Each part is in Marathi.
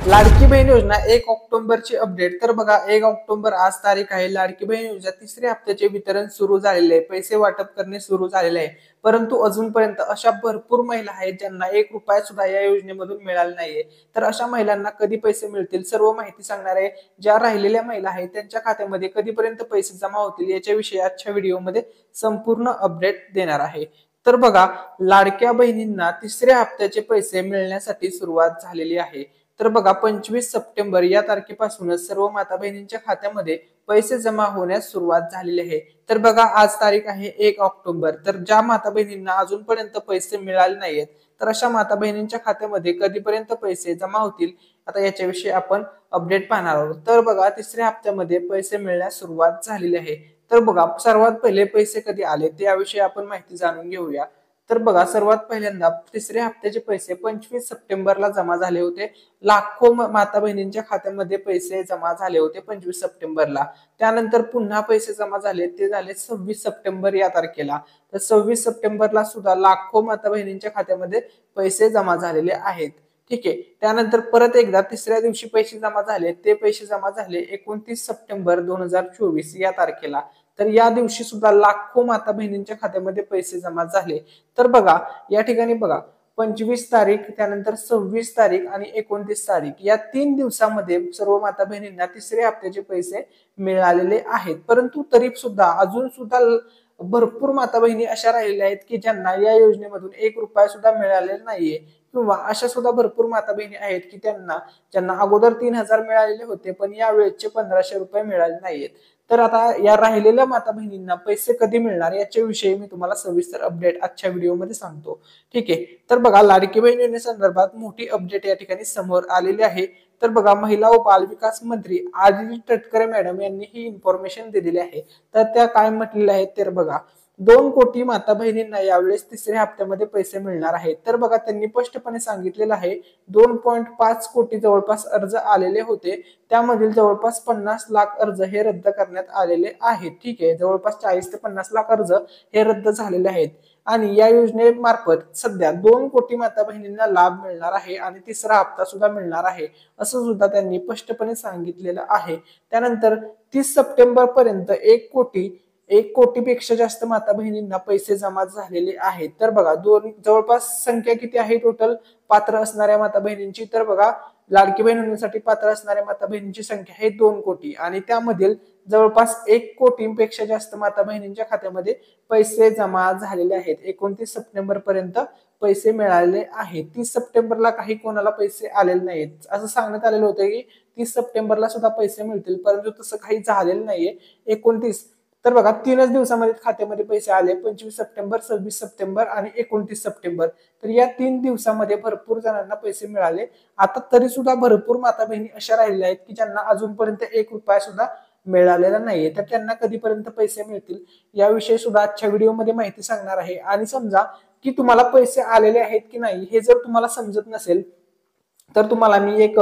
लाडकी बहीण योजना 1 ऑक्टोबरची अपडेट। तर बघा 1 ऑक्टोबर आज तारीख आहे। लाडकी बहीण योजना तिसऱ्या हप्त्याचे वितरण सुरू झालेले आहे, पैसे वाटप करणे सुरू झालेले आहे। परंतु अजूनपर्यंत अशा भरपूर महिला आहेत ज्यांना 1 रुपया सुद्धा या योजनेमधून मिळाला नाहीये। तर अशा महिलांना कधी पैसे मिळतील सर्व माहिती सांगणार आहे। ज्या राहिलेल्या महिला आहेत त्यांच्या खात्यामध्ये कधीपर्यंत पैसे जमा होतील याच्याविषयी आजच्या व्हिडिओमध्ये संपूर्ण अपडेट देणार आहे। तर बघा लाडक्या बहिणींना तिसऱ्या हप्त्याचे पैसे मिळण्यासाठी सुरुवात झालेली आहे। तर बघा 25 सप्टेंबर या तारखेपासूनच सर्व माता बहिणींच्या खात्यामध्ये पैसे जमा होण्यास सुरुवात झालेली आहे। तर बघा आज तारीख आहे 1 ऑक्टोबर। तर ज्या माता बहिणींना अजूनपर्यंत पैसे मिळाले नाहीत तर अशा माता बहिणींच्या खात्यामध्ये कधीपर्यंत पैसे जमा होतील आता याच्याविषयी आपण अपडेट पाहणार आहोत। तर बघा तिसऱ्या हप्त्यामध्ये पैसे मिळण्यास सुरुवात झालेली आहे। तर बघा सर्वात पहिले पैसे कधी आले त्याविषयी आपण माहिती जाणून घेऊया। तर बघा सर्वात पहिल्यांदा तिसऱ्या हप्त्याचे पैसे 25 सप्टेंबरला जमा झाले होते। लाखो माता बहिणींच्या खात्यामध्ये पैसे जमा झाले होते 25 सप्टेंबरला। त्यानंतर पुन्हा पैसे जमा झाले ते झाले 26 सप्टेंबर या तारखेला। तर 26 सप्टेंबरला सुद्धा लाखो माता बहिणींच्या खात्यामध्ये पैसे जमा झालेले आहेत। ठीक आहे, त्यानंतर परत एकदा तिसऱ्या दिवशी पैसे जमा झाले, ते पैसे जमा झाले 29 सप्टेंबर 2024 या तारखेला। तर या दिवशी सुद्धा लाखो माता बहिणींच्या खात्यामध्ये पैसे जमा झाले। तर बघा या ठिकाणी बघा 25 तारीख, त्यानंतर 26 तारीख आणि 29 तारीख या 3 दिवसामध्ये सर्व माता बहिणींना तिसऱ्या हप्त्याचे पैसे मिळालेले आहेत। परंतु तरी सुद्धा अजून सुद्धा भरपूर माता बहिणी अशा राहिलेल्या आहेत की ज्यांना या योजनेमधून 1 रुपया सुद्धा मिळालेला नाहीये, किंवा अशा सुद्धा भरपूर माता बहिणी आहेत की ज्यांना अगोदर 3000 मिळालेले होते पण या वेळेचे 1500 रुपये मिळाले नाहीयेत। तर आता या राहिलेल्या माता बहिणींना पैसे कधी मिळणार याच्याविषयी मी तुम्हाला सविस्तर अपडेट आजच्या व्हिडिओमध्ये सांगतो। ठीक आहे, तर बघा लाडकी बहीण योजनेसंदर्भात मोठी अपडेट या ठिकाणी समोर आलेली आहे। तर बघा महिला व बाल विकास मंत्री आदिती तटकरे मॅडम यांनी ही इन्फॉर्मेशन दिलेली आहे। तर त्या काय म्हटलेल्या आहेत तर बघा 2 कोटी माता बहिणींना यावेळेस तिसऱ्या हप्त्यामध्ये पैसे मिळणार आहेत। तर बघा त्यांनी स्पष्टपणे सांगितलेलं आहे 2.5 कोटी जवळपास अर्ज आलेले होते, त्यामधील जवळपास 50 लाख अर्ज हे रद्द करण्यात आलेले आहेत। ठीक आहे, जवळपास 40 ते 50 लाख अर्ज हे रद्द झालेले आहेत आणि या योजनेमार्फत सध्या 2 कोटी माता बहिणींना लाभ मिळणार आहे आणि तिसरा हप्ता सुद्धा मिळणार आहे असं सुद्धा त्यांनी स्पष्टपणे सांगितलेलं आहे। त्यानंतर 30 सप्टेंबर पर्यंत 1 कोटीपेक्षा जास्त माता बहिणींना पैसे जमा झालेले आहेत। तर बघा जवळपास संख्या किती आहे टोटल पात्र असणाऱ्या माता बहिणींची, तर बघा लाडकी बहीण होण्यासाठी पात्र असणाऱ्या माता बहिणींची संख्या आहे 2 कोटी आणि त्यामधील जवळपास 1 कोटीपेक्षा जास्त माता बहिणींच्या खात्यामध्ये पैसे जमा झालेले आहेत। 29 सप्टेंबर पर्यंत पैसे मिळालेले आहेत। 30 सप्टेंबरला काही कोणाला पैसे आलेले नाहीत असं सांगण्यात आलेलं होतं की 30 सप्टेंबरला सुद्धा पैसे मिळतील, परंतु तसं काही झालेलं नाहीये। 29 तर बघा 3च दिवसामध्ये खात्यामध्ये पैसे आले, 25 सप्टेंबर, 26 सप्टेंबर आणि 29 सप्टेंबर। तर या 3 दिवसामध्ये भरपूर जणांना पैसे मिळाले। आता तरी सुद्धा भरपूर माता बहिणी अशा राहिलेल्या आहेत की ज्यांना अजूनपर्यंत 1 रुपया सुद्धा मिळालेला नाहीये। तर त्यांना कधीपर्यंत पैसे मिळतील याविषयी सुद्धा आजच्या व्हिडिओमध्ये माहिती सांगणार आहे। आणि समजा की तुम्हाला पैसे आलेले आहेत की नाही हे जर तुम्हाला समजत नसेल तर तुम्हाला मी एक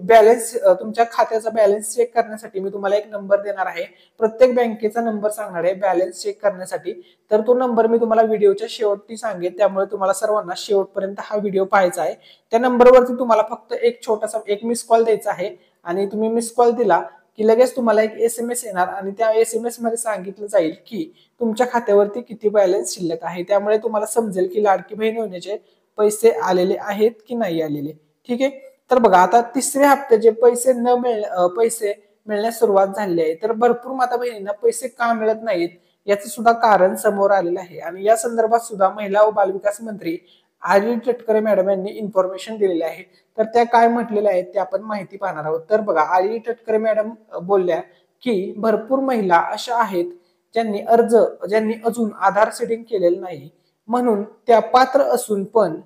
बॅलन्स तुमच्या खात्याचा बॅलन्स चेक करण्यासाठी मी तुम्हाला एक नंबर देणार आहे। प्रत्येक बँकेचा नंबर सांगणार आहे बॅलन्स चेक करण्यासाठी। तर तो नंबर मी तुम्हाला व्हिडिओच्या शेवटी सांगेन, त्यामुळे तुम्हाला सर्वांना शेवटपर्यंत हा व्हिडिओ पाहायचा आहे। त्या नंबरवरती तुम्हाला फक्त एक छोटासा मिस कॉल द्यायचा आहे आणि तुम्ही मिस कॉल दिला की लगेच तुम्हाला एक SMS येणार आणि त्या SMS मध्ये सांगितलं जाईल की तुमच्या खात्यावरती किती बॅलन्स शिल्लक आहे। त्यामुळे तुम्हाला समजेल की लाडकी बहीण योजनेचे पैसे आलेले आहेत की नाही आलेले। ठीक आहे, तर बघा आता तिसऱ्या हप्त्याचे पैसे मिळण्यास सुरुवात झालेली आहे। तर भरपूर माता बहिणींना पैसे का मिळत नाहीत याचं सुद्धा कारण समोर आलेलं आहे आणि या संदर्भात सुद्धा महिला व बाल विकास मंत्री आदिती तटकरे मॅडम यांनी इन्फॉर्मेशन दिलेली आहे। तर त्या काय म्हटलेल्या आहेत ते आपण माहिती पाहणार आहोत। तर बघा आदिती तटकरे मॅडम बोलल्या की भरपूर महिला अशा आहेत ज्यांनी अजून आधार सेटिंग केलेलं नाही, म्हणून त्या पात्र असून पण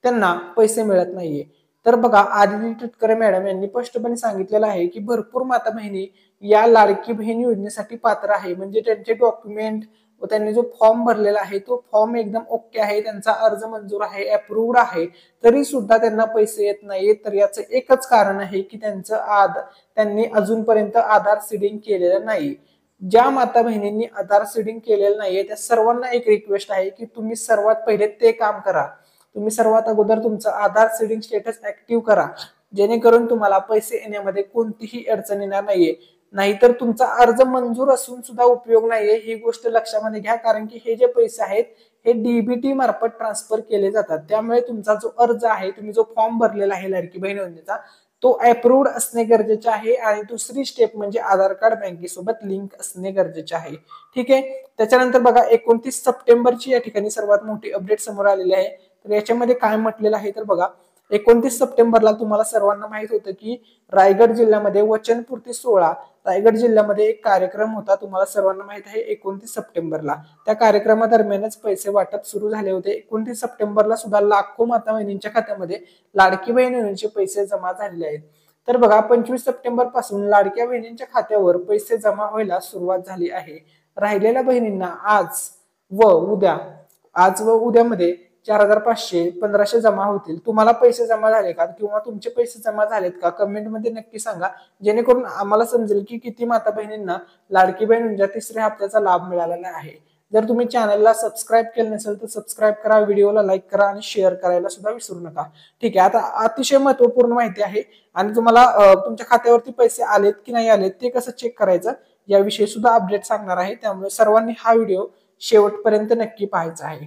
त्यांना पैसे मिळत नाहीये। तर बघा आदिती तटकरे मॅडम यांनी स्पष्टपणे सांगितलेलं आहे की भरपूर माता बहिणी या लाडकी बहीण योजनेसाठी पात्र आहे, म्हणजे त्यांचे डॉक्युमेंट व त्यांनी जो फॉर्म भरलेला आहे तो फॉर्म एकदम ओके आहे, त्यांचा अर्ज मंजूर आहे, अप्रूव्ड आहे, तरी सुद्धा त्यांना पैसे येत नाहीये। तर याचं एकच कारण आहे की त्यांनी अजूनपर्यंत आधार सीडिंग केलेलं नाही। ज्या माता बहिणींनी आधार सीडिंग केलेलं नाहीये त्या सर्वांना एक रिक्वेस्ट आहे की तुम्ही सर्वात पहिले ते काम करा। तुम्ही सर्वात अगोदर तुमचं आधार सीडिंग स्टेटस ऍक्टिव्ह करा, जेणेकरून तुम्हाला पैसे येण्यामध्ये कोणतीही अडचण येणार नाहीये. नाहीतर तुमचा अर्ज मंजूर असून सुद्धा उपयोग नाहीये, ही गोष्ट लक्षामध्ये घ्या. कारण की हे जे पैसे आहेत हे डीबीटी मार्फत ट्रान्सफर केले जातात. त्यामुळे तुमचा जो अर्ज आहे, तुम्ही जो फॉर्म भरलेला आहे लाडकी बहीण योजनेचा, तो अप्रूव्ड असणे गरजेचे आहे. आणि दुसरी स्टेप म्हणजे आधार कार्ड बँकेसोबत लिंक असणे गरजेचे आहे. ठीक आहे. त्याच्यानंतर बघा 29 सप्टेंबरची या ठिकाणी सर्वात मोठी अपडेट समोर आलेली आहे. तर याच्यामध्ये काय म्हटलेलं आहे तर बघा, 29 सप्टेंबरला तुम्हाला सर्वांना माहित होतं की रायगड जिल्ह्यामध्ये वचनपूर्ती सोहळा, रायगड जिल्ह्यामध्ये एक कार्यक्रम होता, तुम्हाला सर्वांना माहित आहे 29 सप्टेंबरला. त्या कार्यक्रमादरम्यानच पैसे वाटप सुरू झाले होते. 29 सप्टेंबरला सुद्धा लाखो माता बहिणींच्या खात्यामध्ये लाडकी बहीण योजनेचे पैसे जमा झालेले आहेत. तर बघा 25 सप्टेंबर पासून लाडक्या बहिणींच्या खात्यावर पैसे जमा व्हायला सुरुवात झाली आहे. राहिलेल्या बहिणींना आज व उद्यामध्ये 4,500 1,500 जमा होतील. तुम्हाला पैसे जमा झाले का किंवा तुमचे पैसे जमा झालेत का कमेंटमध्ये नक्की सांगा, जेणेकरून आम्हाला समजेल की किती माता बहिणींना लाडकी बहीण योजनेच्या तिसऱ्या हप्त्याचा लाभ मिळालेला आहे. जर तुम्ही चॅनलला सबस्क्राईब केलं नसेल तर सबस्क्राईब करा, व्हिडिओला लाईक करा आणि शेअर करायला सुद्धा विसरू नका. ठीक आहे. आता अतिशय महत्वपूर्ण माहिती आहे आणि तुम्हाला तुमच्या खात्यावरती पैसे आलेत की नाही आलेत ते कसं चेक करायचं याविषयी सुद्धा अपडेट सांगणार आहे. त्यामुळे सर्वांनी हा व्हिडिओ शेवटपर्यंत नक्की पाहायचा आहे.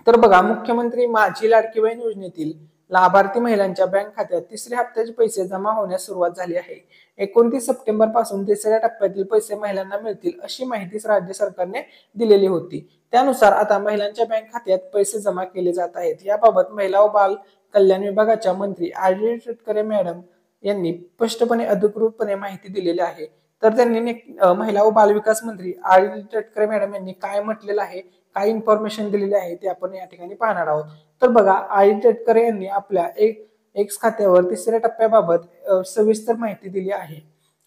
तर बघा, मुख्यमंत्री माझी लाडकी बहीण योजनेतील लाभार्थी महिलांच्या बँक खात्यात तिसऱ्या हप्त्याचे पैसे जमा होण्यास सुरुवात झाली आहे. 29 सप्टेंबर पासून तिसऱ्या टप्प्यातील पैसे महिलांना मिळतील अशी माहिती राज्य सरकारने दिलेली होती. त्यानुसार आता महिलांच्या बँक खात्यात पैसे जमा केले जात आहेत. याबाबत महिला व बाल कल्याण विभागाच्या मंत्री आरडी तटकरे मॅडम यांनी स्पष्टपणे अधिकृतपणे माहिती दिलेली आहे. तर त्यांनी महिला व बाल विकास मंत्री आरडी तटकरे मॅडम यांनी काय म्हटलेलं आहे, काय इन्फॉर्मेशन दिलेली आहे ते आपण या ठिकाणी पाहणार आहोत. तर बघा, आरडी तटकरे यांनी आपल्या एक्स खात्यावर तिसऱ्या टप्प्याबाबत सविस्तर माहिती दिली आहे.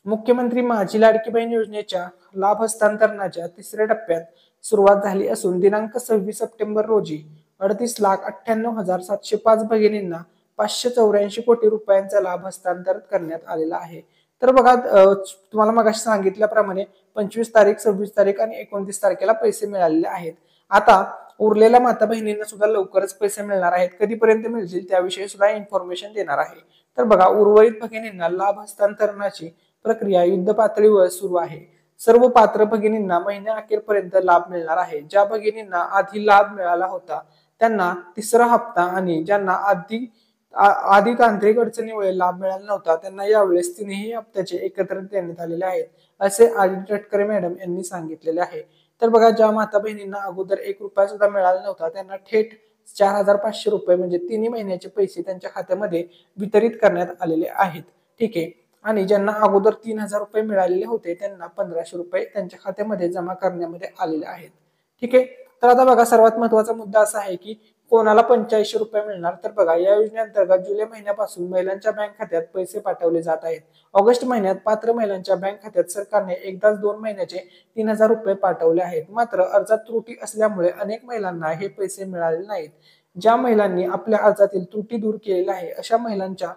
मुख्यमंत्री माझी लाडकी बहीण योजनेच्या लाभ हस्तांतरणाच्या तिसऱ्या टप्प्यात सुरुवात झाली असून दिनांक 26 सप्टेंबर रोजी 38,98,705 भगिनींना 584 कोटी रुपयांचा लाभ हस्तांतरित करण्यात आलेला आहे. तर बघा, तुम्हाला मगाशी सांगितल्याप्रमाणे 25 तारीख, 26 तारीख आणि 29 तारखेला पैसे मिळालेले आहेत. आता उरलेल्या माता बहिणींना सुद्धा लवकरच पैसे मिळणार आहेत. कधीपर्यंत मिळतील त्याविषयी सुद्धा इन्फॉर्मेशन देणार आहे. तर बघा, उर्वरित भगिनींना लाभ हस्तांतरणाची प्रक्रिया युद्ध पातळीवर सुरू आहे. सर्व पात्र भगिनींना महिन्या अखेरपर्यंत लाभ मिळणार आहे. ज्या भगिनींना आधी लाभ मिळाला होता त्यांना तिसरा हप्ता आणि ज्यांना आधी तांत्रिक अडचणीमुळे लाभ मिळाला नव्हता त्यांना यावेळेस तिन्ही हप्त्याचे एकत्रित देण्यात आलेले आहेत, असे आरडी तटकरे मॅडम यांनी सांगितलेले आहे. तर बघा, ज्या माता बहिणींना अगोदर 1 रुपया सुद्धा मिळाला नव्हता त्यांना थेट 4,500 रुपये म्हणजे 3 महिन्याचे पैसे त्यांच्या खात्यामध्ये वितरित करण्यात आलेले आहेत. ठीक आहे. आणि ज्यांना अगोदर 3,000 रुपये मिळालेले होते त्यांना 1,500 रुपये त्यांच्या खात्यामध्ये जमा करण्यामध्ये आलेले आहेत. ठीक आहे. तर आता बघा, सर्वात महत्वाचा मुद्दा असा आहे की कोणाला 85 रुपये मिळणार. तर बघा, या योजनेअंतर्गत जुलै महिन्यापासून महिलांच्या बँक खात्यात पैसे पाठवले जात आहेत. ऑगस्ट महिन्यात पात्र महिलांच्या बँक खात्यात सरकारने एकदाच 2 महिन्याचे 3,000 रुपये पाठवले आहेत. मात्र अर्जात त्रुटी असल्यामुळे अनेक महिलांना हे पैसे मिळाले नाहीत. ज्या महिलांनी आपल्या अर्जातील त्रुटी दूर केलेल्या आहे अशा महिलांच्या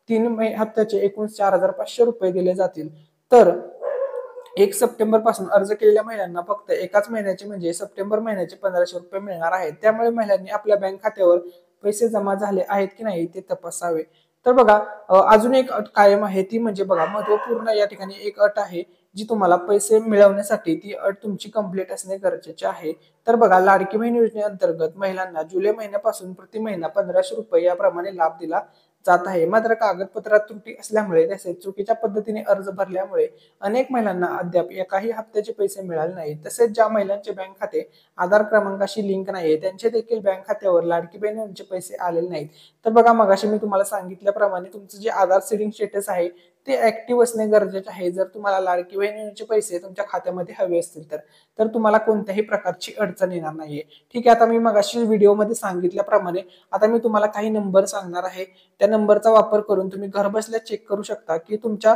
3 हप्त्याचे एकूण 4,500 रुपये दिले जातील. तर 1 सप्टेंबर पासून अर्ज केलेल्या महिलांना फक्त एकाच महिन्याचे म्हणजे सप्टेंबर महिन्याचे 1,500 रुपये मिळणार आहेत. त्यामुळे महिलांनी आपल्या बँक खात्यावर पैसे जमा झाले आहेत की नाही ते तपासावे. तर बघा, अजून एक अट कायम आहे, ती म्हणजे बघा, महत्वपूर्ण या ठिकाणी एक अट आहे जी तुम्हाला पैसे मिळवण्यासाठी ती अट तुमची कंप्लीट असणे गरजेचे आहे. तर बघा, लाडकी बहीण योजनेअंतर्गत महिलांना जुलै महिन्यापासून प्रति महिना 1,500 रुपये याप्रमाणे लाभ दिला जात आहे. मात्र कागदपत्रात त्रुटी असल्यामुळे तसेच चुकीच्या पद्धतीने अर्ज भरल्यामुळे अनेक महिलांना अद्याप एकाही हप्त्याचे पैसे मिळाले नाहीत. तसेच ज्या महिलांचे बँक खाते आधार क्रमांकाशी लिंक नाहीये त्यांचे देखील बँक खात्यावर लाडकी बहीण योजनेचे पैसे आलेले नाहीत. तर बघा, मगाशी मी तुम्हाला सांगितल्याप्रमाणे तुमचं जे आधार सीडिंग स्टेटस आहे ते ऍक्टिव्ह असणे गरजेचे आहे. जर तुम्हाला लाडकी बहीण योजनेचे पैसे तुमच्या खात्यामध्ये हवे असतील तर तुम्हाला कोणत्याही प्रकारची अडचण येणार नाहीये. ठीक आहे. आता मी मगाशी व्हिडिओमध्ये सांगितल्याप्रमाणे आता मी तुम्हाला काही नंबर सांगणार आहे. त्या नंबरचा वापर करून तुम्ही घरबसल्या चेक करू शकता की तुमच्या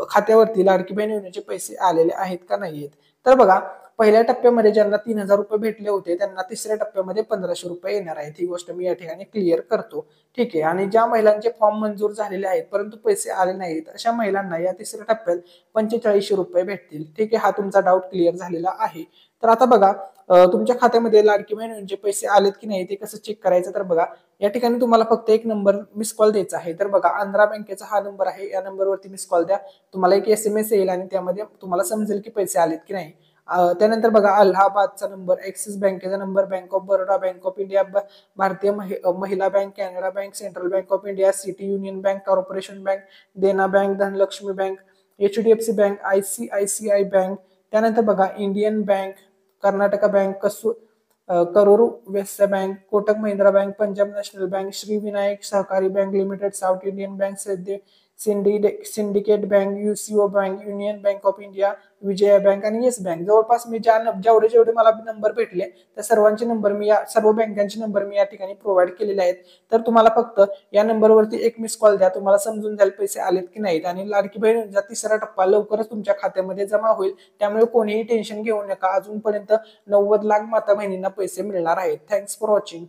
खात्यावरती लाडकी बहीण योजनेचे पैसे आलेले आहेत का नाहीयेत. तर बघा, पहिल्या टप्प्यामध्ये ज्यांना 3,000 रुपये भेटले होते त्यांना तिसऱ्या टप्प्यामध्ये 1,500 रुपये येणार आहेत. ही गोष्ट मी या ठिकाणी क्लिअर करतो. ठीक आहे. आणि ज्या महिलांचे फॉर्म मंजूर झालेले आहेत परंतु पैसे आले नाहीत अशा महिलांना या तिसऱ्या टप्प्यात 45 रुपये भेटतील. ठीक आहे. हा तुमचा डाऊट क्लिअर झालेला आहे. तर आता बघा तुमच्या खात्यामध्ये लाडकी बहीण योजनेचे पैसे आलेत की नाही ते कसं चेक करायचं, तर बघा या ठिकाणी तुम्हाला फक्त एक नंबर मिस कॉल द्यायचा आहे. तर बघा आंध्रा बँकेचा हा नंबर आहे, या नंबरवरती मिस कॉल द्या. तुम्हाला एक SMS येईल आणि त्यामध्ये तुम्हाला समजेल की पैसे आलेत की नाही. त्यानंतर बघा अलाहाबादचा नंबर, ऍक्सिस बँकेचा number, Bank of Baroda, Bank of India, Bharatiya Mahila Bank, Canara Bank, Central Bank of India, City Union Bank, Corporation Bank, Dena Bank, Dhanlaxmi Bank, HDFC Bank, ICICI Bank, त्यानंतर बघा Indian Bank, Karnataka Bank, Karur Vysya Bank, Kotak Mahindra Bank, Punjab National Bank, Shri Vinayak Sahakari Bank Limited, South Indian Bank, Syndicate Bank, UCO Bank, Union Bank of India, Vijaya bank आणि येस बँक. जवळपास मी जेवढे जेवढे मला नंबर भेटले त्या सर्वांचे नंबर मी या सर्व बँकांचे नंबर मी या ठिकाणी प्रोव्हाइड केलेले आहेत. तर तुम्हाला फक्त या नंबरवरती एक मिस कॉल द्या, तुम्हाला समजून जाईल पैसे आलेत की नाहीत. आणि लाडकी बहीण योजनेचा तिसरा टप्पा लवकरच तुमच्या खात्यामध्ये जमा होईल, त्यामुळे कोणीही टेन्शन घेऊ नका. अजूनपर्यंत 90 लाख माता बहिणींना पैसे मिळणार आहेत. Thanks for watching.